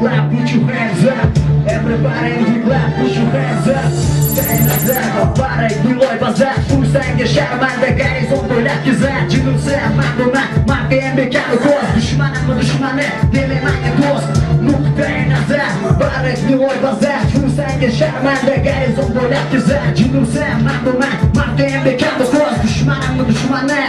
clap, put your hands up. Everybody in the clap, put your hands up. Sayın Barek Niloy Bazar Fursanga şarmanda garizon bo'ylab kezar Jinimsa ma'lumot Mafiyam bekarli ko'z Dushmanimmi dushmani Deme menga do'st Nuqtai nazar Barek Niloy Bazar Fursanga şarmanda garizon bo'ylab kezar Jinimsa ma'lumot Mafiyam bekarli ko'z Dushmanimmi dushmani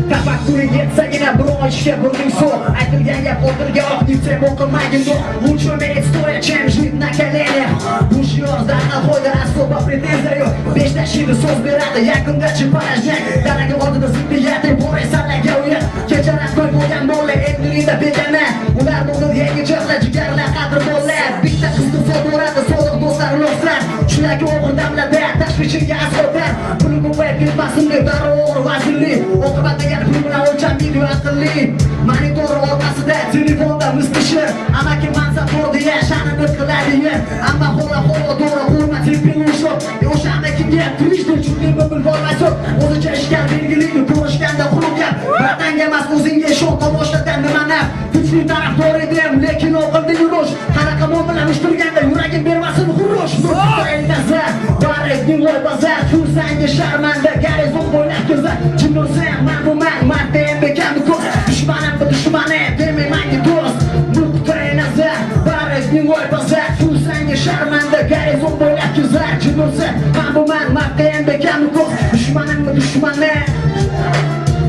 Tafakkuring yetsagina biror ishga burning so'q Aytilgan gap o'tirga oq deb o'qilmagin do'q Лучше умереть стоя, чем жить на коленях Уж ёзда находа особо претензий yo'q Beshta shiri so'z beradi, yakungacha porajnak Daraga oldida ziddiyat, bor esalarga uyat Kechalar qo'y bo'lgan bola, elingda begona Ular bo'ldi yangi chog'lar, jigarlar, qadr bo'llar Bitta qizni foto'radi, sodiq do'stlar, uloqlar Shularga o'g'ir damlarda, tashvishiga asqotar Puli ko'payib ketmasin deb darrov o'g'ri vazirlik Oqibatda yana pul bilan o'lcham video aqlli Monitor orqasida telefonda mustashir Amaki mansab bor deya sha'nini qiladi yer Ammo xo'la to'g'ri hurmatli pelushov O'sha amakiga turishdi chunki bilvolmasin O'zicha ishgan belgilikni ko'rishganda qulub gap Vatanga emas o'zingga ishon tomoshadan nima naf Kuchli tarafdor edim lekin o'qildi yurish Qanaqa mo'l bilan ishtirganda yuragim bermasin xurush Nuqtai nazar Barek Niloy Bazar Fursanga sharmanda garizon bo'ylab kezar Jinimsam ma'lumot Mafiyam bekarli ko'z Dushmanimmi dushmani demay menga do'st Nuqtai nazar Barek Niloy Bazar Fursanga sharmanda garizon bo'ylab kezar Jinimsam ma'lumot Mafiyam bekarli ko'z Dushmanimmi dushmani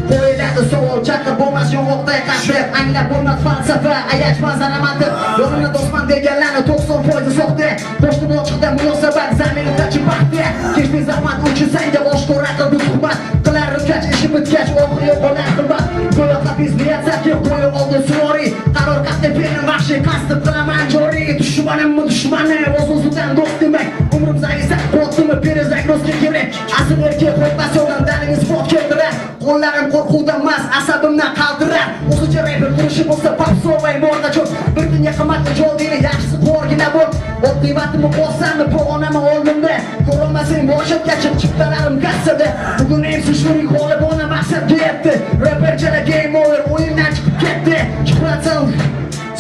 Qo'yiladi savol chaqib bo'lmas yong'oqday qasib Anglab bo'lmas falsafa ayach manzaramati Yo'lini do'stman deganlarni 90% soxta Pochta ochiqda munosabat zaminida chipaxta Kechmi zahmat uchun sanga oshkora qildi suhbat Qilar rivkach ishi bitgach oxiri bo'lar qilbat Go'yo hafiz niyat safga qo'yib oldi suvoriy Qaror qat'iy berim vahshiy qasd qilaman joriy Dushmanimmi dushmani o'z-o'zidan do'st demak Umrim zaisa qo'rqdimi perizak do'stga kerak Asl erkak qo'rqmas yo'ldan dalil isbot keltirar Qo'llarim qo'rquvdan emas, asabimdan qaltirar O'zicha reper qurishi bo'lsa popsovay morda cho'p Bir dunyo qimmatli joldini yaxshisi qo'rgina bo'l Oddiy vatimni qo'zsamni pog'onami oldimda Ko'rolmasang boshimgacha chiptalarim kassada Bugun MC shuning holi bo'na maqsadga yetdi Reperchalar game over o'yindan chiqib ketdi Chiqratsam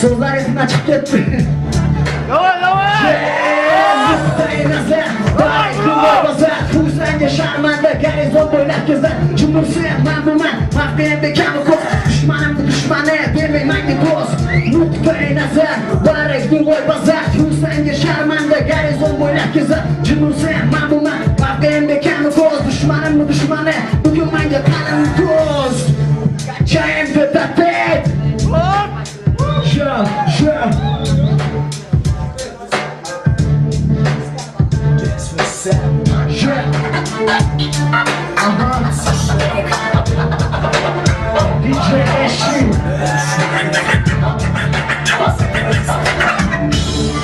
so'zlar esimdan chiqib ketdi Nuqtai nazar Barek Niloy Bazar Fursanga sharmanda garizon bo'ylab kezar Jinimsam ma'lumot Mafiyam bekarli ko'z Dushmanimmi dushmani demay menga do'st Nuqtai nazar Barek Niloy Bazar Fursanga sharmanda garizon bo'ylab kezar Jinimsam ma'lumot Mafiyam bekarli ko'z Dushmanimmi dushmani bugun menga qalin do'st Kachayim dedatet DJ Eshi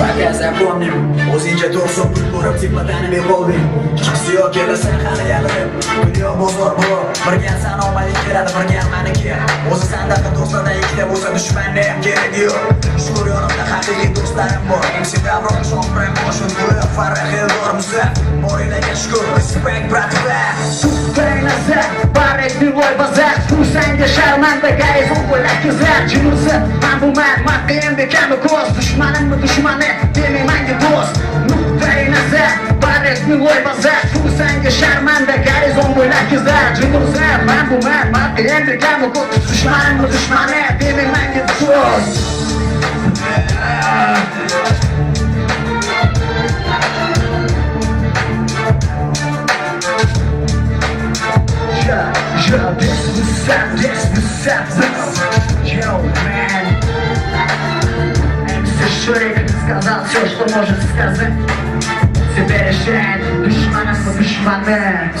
Пока запомним, o'zingcha to'g'ri pul ko'rib sifatani beqolding Chiqsi yo'q kelasan hali yalirib Dunyo bozor bu Birga san omadi keladi birga maniki O'zi sandaqa do'stlardan ikkita bo'lsa dushmanda ham keragi yo'q Shukur yonimda haqiqiy do'stlarim bor MC Davron Shohram Boshun Bo'liq Farah Eldor Musa Boringlarga shukur Respect bratlar Nuqtai nazar Barek Niloy Bazar Fursanga sharmanda garizon bo'ylab kezar Jinimsam ma'lumot Mafiyam bekarli ko'z Dushmanimmi dushmani demay menga do'st Nuqtai nazar Barek Niloy Bazar Fursanga sharmanda garizon bo'ylab kezar Jinimsam ma'lumot Mafiyam bekarli ko'z Dushmanimmi dushmani demay menga do'st Yo, man MC Шрек сказал все, что может сказать Теперь решает душманов и душманы